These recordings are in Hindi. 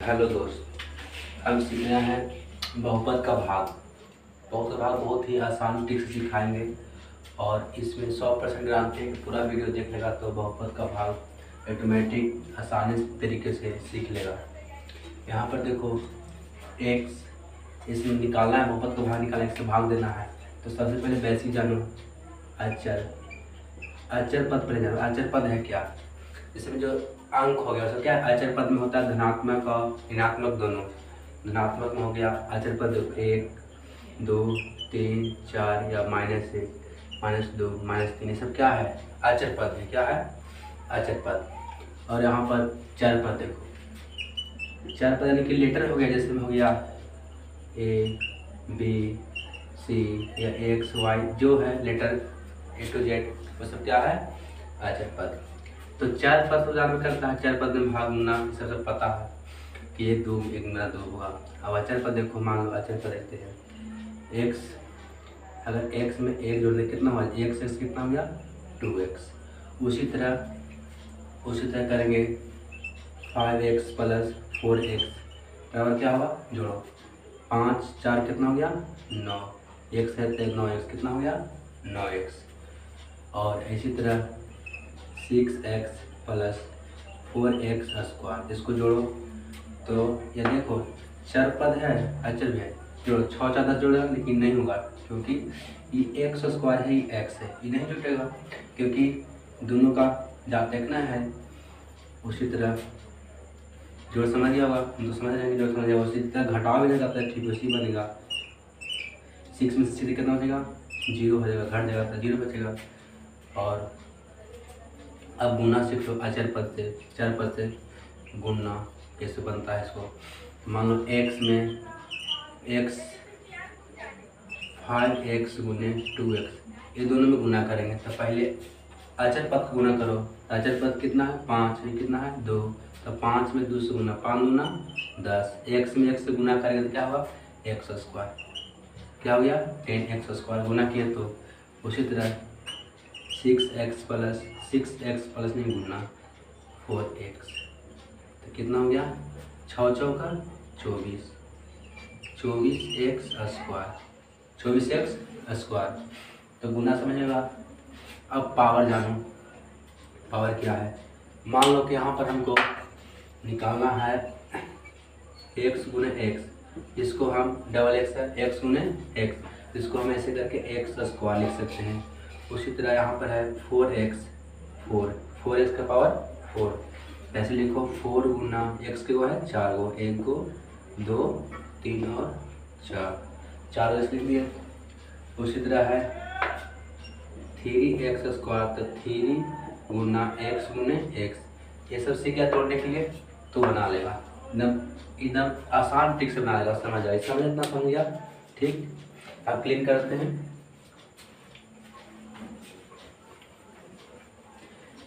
हेलो दोस्त, हम सीख रहे हैं बहुपद का भाग। बहुपद का भाग बहुत ही आसान ट्रिक से सिखाएंगे और इसमें 100% गारंटी है कि पूरा वीडियो देख लेगा तो बहुपद का भाग ऑटोमेटिक आसानी तरीके से सीख लेगा। यहाँ पर देखो एक्स, इसमें निकालना है, बहुपद का भाग निकालने से भाग देना है। तो सबसे पहले बेसिक जानो, अचर अचर पद पहले जानो। अचर पद है क्या? इसमें जो अंक हो गया उसका क्या है? अचर पद में होता है धनात्मक और ऋणात्मक दोनों। धनात्मक में हो गया अचर पद 1, 2, 3, 4 या -1, -2, -3, ये सब क्या है? अचर पद है। क्या है? अचर पद। और यहाँ पर चर पद देखो, चर पद यानी कि लेटर हो गया, जैसे में हो गया A, B, C या X, Y, जो है लेटर A to Z, वो सब क्या है? अचर पद। तो चार पद उदाहरण करता है, चार पद में भाग गुना सबसे पता है कि 1 2 1 मेरा 2 होगा। अब अचर पद देखो, मान लो अचर पद देखते हैं x, अगर x में 1 जोड़ दे कितना हुआ? x कितना हो गया? 2x। उसी तरह करेंगे 5x प्लस 4x बराबर क्या होगा? जोड़ो 5 4 कितना हो गया? 9, x है तो 9x कितना हो गया? 9x। और इसी तरह 6x प्लस 4x स्क्वायर, इसको जोड़ो तो ये देखो चर पद है, अचर भी है, जोड़ो 6 4 10 जोड़ेगा लेकिन नहीं होगा, क्योंकि ये एक्स स्क्वायर है, ये एक्स है, ये नहीं जुटेगा क्योंकि दोनों का जात देखना है। उसी तरह जोड़ समझ गया होगा, हम तो समझ रहे हैं जोड़ समझ गया। उसी तरह घटाव भी नहीं जाता है, ठीक उसी बनेगा। 6 में से सीधे कितना हो जाएगा? 0 हो जाएगा, घट जाएगा तो 0 बचेगा। और अब गुना सीख लो अचर पद से, चर पद से गुना कैसे बनता है इसको। मान लो x में x 5x गुने 2x, ये दोनों में गुना करेंगे तो पहले अचर पद को गुना करो। अचर पद कितना है? 5, ये कितना है? 2, तो 5 में 2 से गुना, 5 गुना 10। x में x से गुना करेंगे तो क्या होगा? x स्क्वायर, क्या हो गया? 10x स्क्वायर गुना किए तो। उसी तरह 6x प्लस नहीं गुना 4x, तो कितना हो गया? 6 चौका 24, 24x स्क्वायर, 24x स्क्वायर। तो गुना समझेगा। अब पावर जानो, पावर क्या है? मान लो कि यहाँ पर हमको निकालना है x गुने x, इसको हम डबल x है, x गुने x, इसको हम ऐसे करके x स्क्वायर लिख सकते हैं। उसी तरह यहाँ पर है 4x का पावर 4, ऐसे लिखो 4 गुना x के वो है 4 गो, 1 को 2 3 और 4 ऐसे लिख दिए। उसी तरह है 3x स्क्वायर, तो 3 गुना x गुने x, ये सब सीख गया तोड़ने के लिए तो बना लेगा, एकदम आसान ट्रिक से बना लेगा। समझ जाए, समझ इतना समझ गया? ठीक, अब क्लीन करते हैं।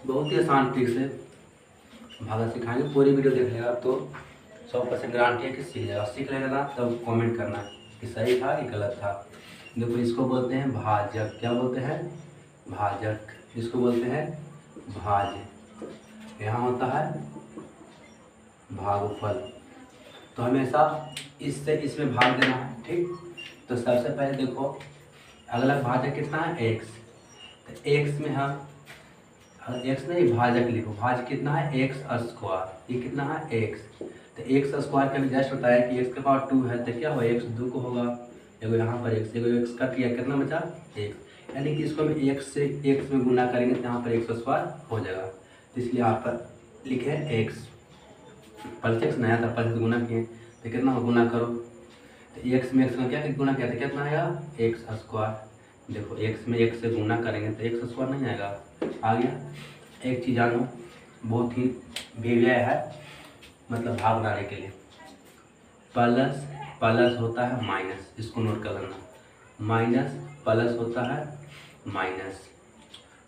बहुत ही आसान ट्रिक से भागा सिखाएंगे, पूरी वीडियो देख लेगा तो 100% गारंटी है कि सीख जाएगा। सीख लेगा ना तब कमेंट करना कि सही था कि गलत था। देखो इसको बोलते हैं भाजक, क्या बोलते हैं? भाजक। इसको बोलते हैं भाज्य। यहाँ होता है भागफल, तो हमेशा इससे इसमें भाग देना है। ठीक, तो सबसे पहले देखो अगला भाजक कितना है? x, तो x में हम x नहीं भाजक लिखो, भाज कितना है? x स्क्वायर, ये कितना है? x, तो x स्क्वायर का भी जस्ट होता है कि x के पावर 2 है तो क्या होगा? x 2 को होगा, एगो यहाँ पर x, एगो x कट किया, कितना बचा? x, यानी कि इसको हम x से x में गुना करेंगे तो यहाँ पर x स्क्वायर हो जाएगा। तो इसलिए यहाँ पर लिखे x, पहले x नया था, पहले गुना किए तो कितना गुना करो, तो x में x का क्या गुना किया था, कितना आएगा? x square. देखो x में x से गुना करेंगे तो x स्क्वायर नहीं आएगा, आ गया। एक चीज़ जानो, बहुत ही भेव्य है, मतलब भाग बनाने के लिए प्लस प्लस होता है माइनस, इसको नोट कर लेना। माइनस प्लस होता है माइनस,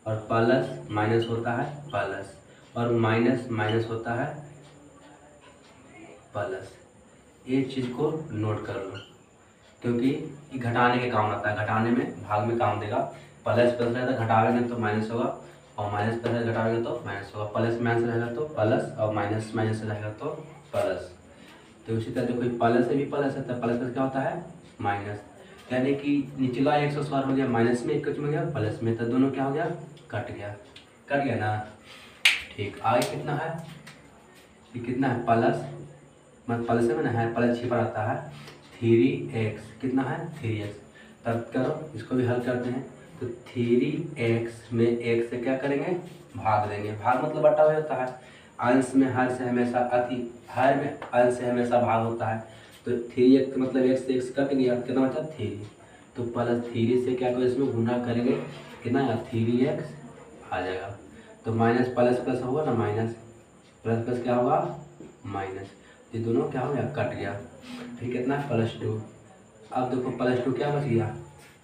और प्लस माइनस होता है प्लस, और माइनस माइनस होता है प्लस। ये चीज़ को नोट कर लो क्योंकि ये घटाने के काम आता है, घटाने में भाग में काम देगा। प्लस प्लस रहेगा तो घटावेंगे तो माइनस होगा, और माइनस प्लस घटावेंगे तो माइनस होगा। प्लस माइनस रहेगा तो प्लस, और माइनस माइनस रहेगा तो प्लस। तो उसी तरह देखो प्लस से भी प्लस है, तो प्लस प्लस क्या होता है माइनस, यानी कि निचला एक्स स्क्वायर हो गया माइनस में, एक कच में गया प्लस में, तो दोनों क्या हो गया कट गया ना। ठीक, आगे कितना है, ये कितना है प्लस, मतलब प्लस से मैंने है प्लस छिपा रहता है 3x, कितना है 3x। तब करो इसको भी हल करते हैं, तो 3x में x से क्या करेंगे भाग देंगे, भाग मतलब बटा हुआ होता है, अंश में हर से हमेशा हर में अंश से हमेशा भाग होता है, तो 3x मतलब x से x कट गया, कितना बचा 3, तो प्लस 3 से क्या करो इसमें गुना करेंगे, कितना 3x आ जाएगा, तो माइनस प्लस प्लस होगा ना, माइनस प्लस प्लस क्या होगा माइनस, ये दोनों क्या हो गया कट गया, फिर कितना है +2। अब देखो +2 क्या बच गया,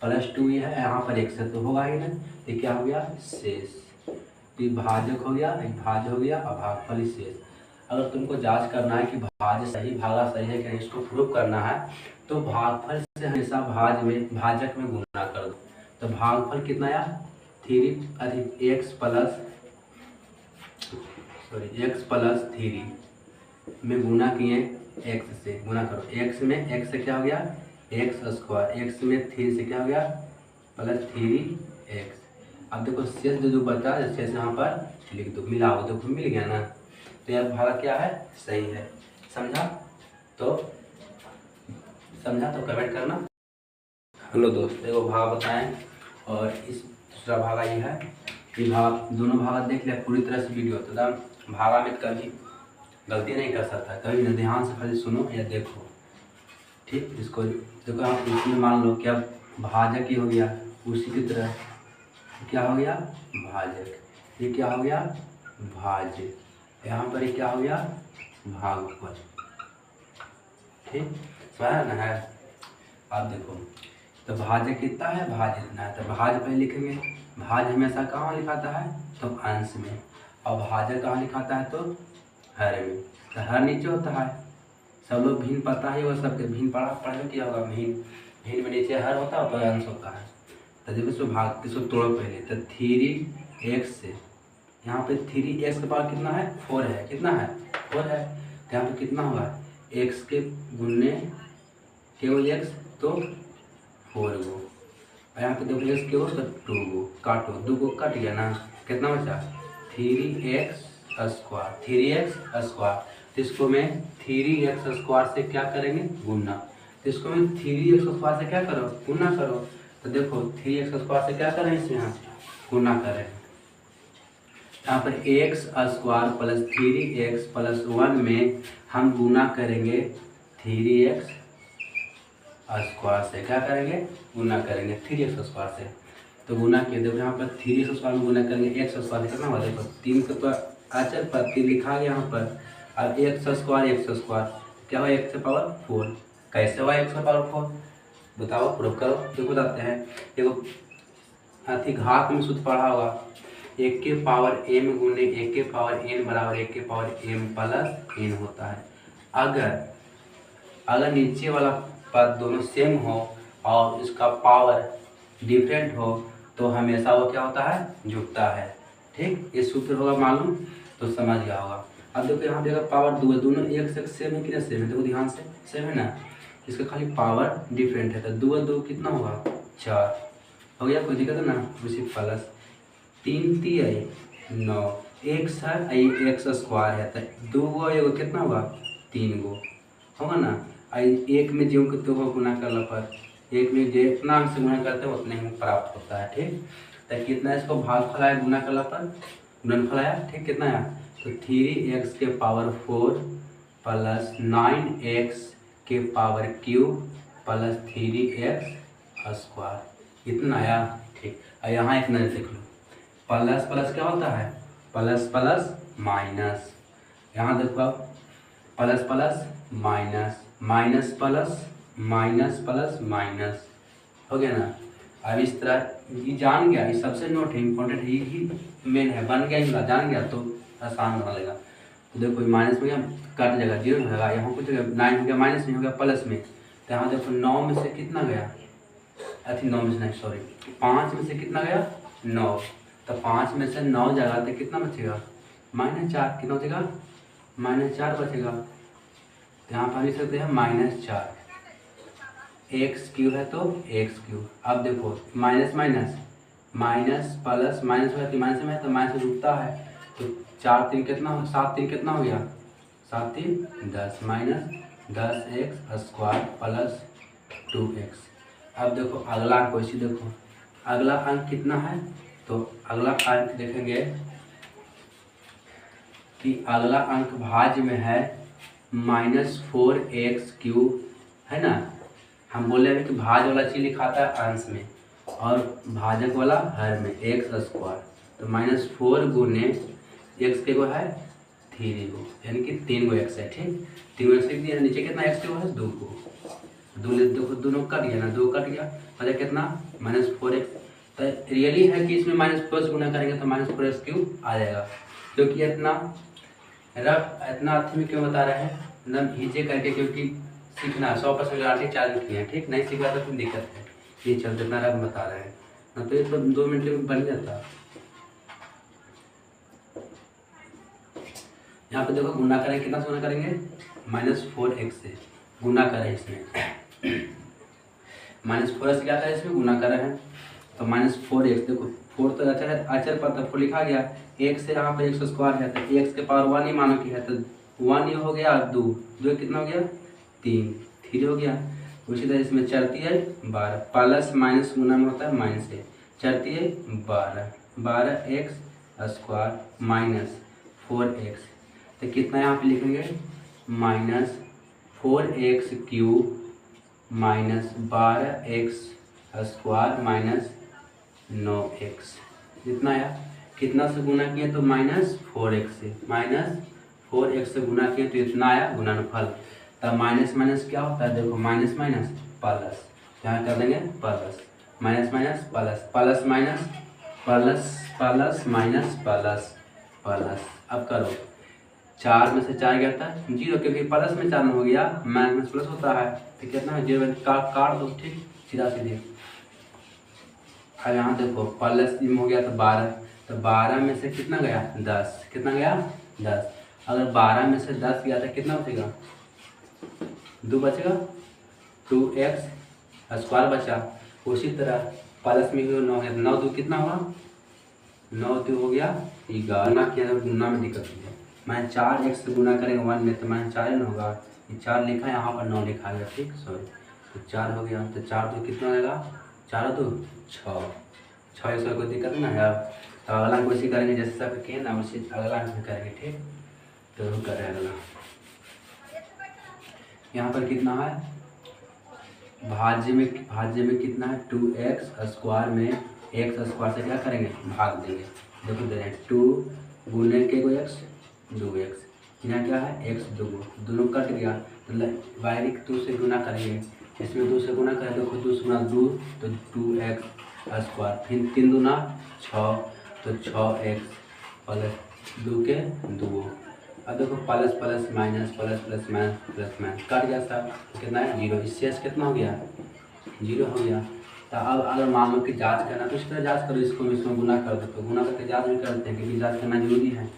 +2 ये है, यहाँ पर x है तो होगा ही ना, ये क्या हो गया शेष, तो भाजक हो गया, एक भाज्य हो गया और भागफल शेष। अगर तुमको जांच करना है कि भाज्य सही भागा सही है क्या, इसको प्रूव करना है, तो भागफल से हमेशा भाजक में गुणा कर दो, तो भागफल कितना आया 3 अधिक x प्लस 3 में गुना किए x से, गुना करो x में, x से क्या हो गया x स्क्वायर, x में 3 से क्या हो गया +3x। अब देखो शेष जो बचा, शेष यहाँ पर लिख दो, मिलाओ, देखो मिल गया ना, तो यार भागा क्या है सही है, समझा तो कमेंट करना। हेलो दोस्त, देखो भाग बताएं, और इस दूसरा भागा ये है, ये भाग दोनों भागा देख लिया पूरी तरह से वीडियो, तो भागा में कभी गलती नहीं कर सकता, कभी न ध्यान से खाली सुनो या देखो, ठीक। इसको देखो आप इसमें मान लो क्या भाजक ही हो गया, उसी की तरह क्या हो गया भाजक, ये क्या हो गया भाज्य, यहाँ पर ये क्या हो गया भागफल, ठीक समझा ना है। अब देखो तो भाज्य कितना है, भाज्य इतना है, तो भाज्य पहले लिखेंगे, भाज्य हमेशा कहाँ लिखाता है तो अंश में, और भाजक कहाँ लिखाता है तो हर में, तो हर नीचे होता है, सब लोग भिन्न पता है, वो सबके भिन्न पढ़ा किया होगा, भिन्न में नीचे हर होता है ऊपर अंश होता है, तो देखो इसको भाग इसको तोड़ो पहले, तो 3x से यहाँ पे 3x के पावर कितना है 4 है, कितना है 4 है, तो यहाँ पे कितना होगा x के गुने केवल x तो 4 गो, और यहाँ पे देखो x केवल तो 2 गो, काटो 2 गो कट गया ना, कितना बचा 3x स्क्वायर, तो इसको मैं 3x स्क्वायर से क्या करेंगे गुना, तो इसको मैं 3x स्क्वायर से क्या करो गुना करो, तो देखो 3x स्क्वायर से क्या करें इसमें हम गुना करें, यहाँ पर x square plus 3x plus 1 में हम गुना करेंगे 3x स्क्वायर से, क्या करेंगे गुना करेंगे 3x स्क्वायर से, तो गुना किए, देखो यहाँ पर 3x स्क्वायर में गुना करेंगे x स्क्वायर कितना होगा, देखो 3 का तो अचर पर 3 लिखा गया यहाँ पर, अब x स्क्वायर क्या हुआ x से पावर 4, कैसे हुआ x से पावर 4 बताओ प्रूव करो, देखो बताते हैं, देखो अति घात में सूत्र पढ़ा होगा, 1 के पावर m गुने 1 के पावर n बराबर 1 के पावर m प्लस n होता है। अगर नीचे वाला पद दोनों सेम हो और इसका पावर डिफरेंट हो तो हमेशा वो क्या होता है जुड़ता है, ठीक। ये सूत्र होगा मालूम तो समझ गया होगा। अब देखो यहाँ पे अगर पावर 2 है, दोनों एक से सेम है कि ना सेम है, देखो ध्यान से सेम है ना, इसका खाली पावर डिफरेंट है, तो 2 2 कितना होगा 4 हो गया, कोई दिक्कत है ना, उसी प्लस 3 3 9 x है, x स्क्वायर है, तो 2 गो एगो कितना होगा 3 गो होगा ना, एक में जो कितने को गुना करने पर, एक में जितना से गुना करते हैं उतने ही प्राप्त होता है, ठीक। तो कितना इसको भागफल आया गुना करने पर गुणनफल आया, ठीक, कितना आया तो 3x के पावर 4 प्लस 9x के power cube plus 3x square, इतना आया, ठीक। और यहाँ एक नजर देख लो, प्लस प्लस क्या होता है प्लस प्लस माइनस, यहाँ देखो अब plus plus minus, minus plus minus plus minus हो गया ना। अब इस तरह ये जान गया, ये सबसे नोट है इम्पोर्टेंट है, ये मेन है, बन गया जान गया तो आसान बना लेगा। तो देखो माइनस में कट जाएगा, 0 हो जाएगा, यहाँ कुछ 9 हो गया माइनस में, हो गया प्लस में, तो यहाँ देखो 9 में से कितना गया, अथी 9 में से नहीं सॉरी 5 में से कितना गया 9, तो 5 में से 9 जाएगा तो कितना बचेगा -4, कितना बचेगा -4 बचेगा, तो यहाँ पर लिख सकते हैं -4, एक्स क्यू है तो एक्स क्यू। अब देखो minus minus minus plus minus हो जाती माइनस में, तो माइनस रुकता है, तो 4 3 कितना हो, 7 3 कितना हो गया, 7 3 10, -10x² प्लस 2x। अब देखो अगला अंक वैसे देखो, अगला अंक कितना है, तो अगला अंक देखेंगे कि अगला अंक भाज्य में है -4x³ है ना। हम बोले हैं कि भाज्य वाला चीज लिखाता है अंश में और भाजक वाला हर में, x²। तो -4 गुने x के वो है 3 गो, यानी कि 3 गो x है, ठीक। 3 गो x लिख दिया, नीचे कितना x के वो है 2 गो, देखो दोनों कट गया ना, 2 कट गया, मतलब कितना -4x। तो रियली है कि इसमें -4 से गुना करेंगे तो -4x³ आ जाएगा, क्योंकि इतना रफ इतना अथी में क्यों बता रहे हैं, एकदम ईजे करके, क्योंकि सीखना 100% गारंटी चालू की है, ठीक। नहीं सीखा तो फिर दिक्कत है, ये चलते इतना रफ बता रहे हैं ना, तो ये तो 2 मिनट में बन जाता। यहाँ पे देखो गुना करें, कितना से गुना करेंगे, -4x से गुना करें, इसमें -4 से क्या करें, इसमें गुना कर रहे हैं, तो -4x। देखो 4 तो अचर पर तो 4 लिखा गया, x से यहाँ पे x² है, तो x के पावर 1 ही मानो कि है, तो 1 ही हो गया, 2 कितना हो गया, 3 हो गया। उसी तरह इसमें चलती है 12, प्लस माइनस गुना में होता है माइनस है, चलती है 12x² -4x। तो कितना यहाँ पे लिखेंगे, -4x³ -12x² -9x। कितना आया, कितना से गुना किए तो -4x से, -4x से गुना किए तो इतना आया गुणनफल। तब माइनस माइनस क्या होता है, देखो माइनस माइनस प्लस, यहाँ कर देंगे plus, minus minus plus, plus minus plus, plus minus plus plus. अब करो 4 में से 4 गया था 0, क्योंकि प्लस में 4 में हो गया, माइनस प्लस होता है, तो कितना है 0, काट दो, ठीक, सीधा सीधे। अब यहाँ देखो प्लस में हो गया तो 12, तो 12 में से कितना गया 10, कितना गया 10। अगर 12 में से 10 गया तो कितना बचेगा, 2 बचेगा, 2x² बचा। उसी तरह प्लस में 9 है, 9 2 कितना हुआ, 9 2 हो गया 11। गुना किया तो गुना में दिक्कत हुई है, मैं 4x से गुना करेंगे 1 में, तो मैं 4 होगा, 4 लिखा है, यहाँ पर 9 लिखा है, ठीक, सॉरी। तो 4 हो गया, तो 4 2 कितना आएगा, 4 2 6, 6 से कोई दिक्कत ना है। तो अगला अंक वैसे करेंगे जैसे सब किए ना, वैसे अगला अंक करेंगे, ठीक। तो वो कर रहे हैं अगला, यहाँ पर कितना है, भाज्य में कितना है 2x² में x² से क्या करेंगे, भाग देंगे। देखो दे रहे हैं 2 गुने के को x 2x, यहाँ क्या है x 2, दोनों कट गया, तो डायरेक्ट 2 से गुना करेंगे, इसमें 2 से गुना करें, देखो 2 गुना 2 तो 2x², फिर 3 दूना 6 तो 6x प्लस 2 के 2। अब देखो plus plus minus plus plus minus plus minus cut गया सब, तो कितना है 0, इससे कितना हो गया 0 हो गया। तो अब अगर मान लो कि जांच करना, तो इस तरह जांच करो, इसको गुना कर दो, तो गुना करके जांच भी करते हैं, क्योंकि जांच करना जरूरी है।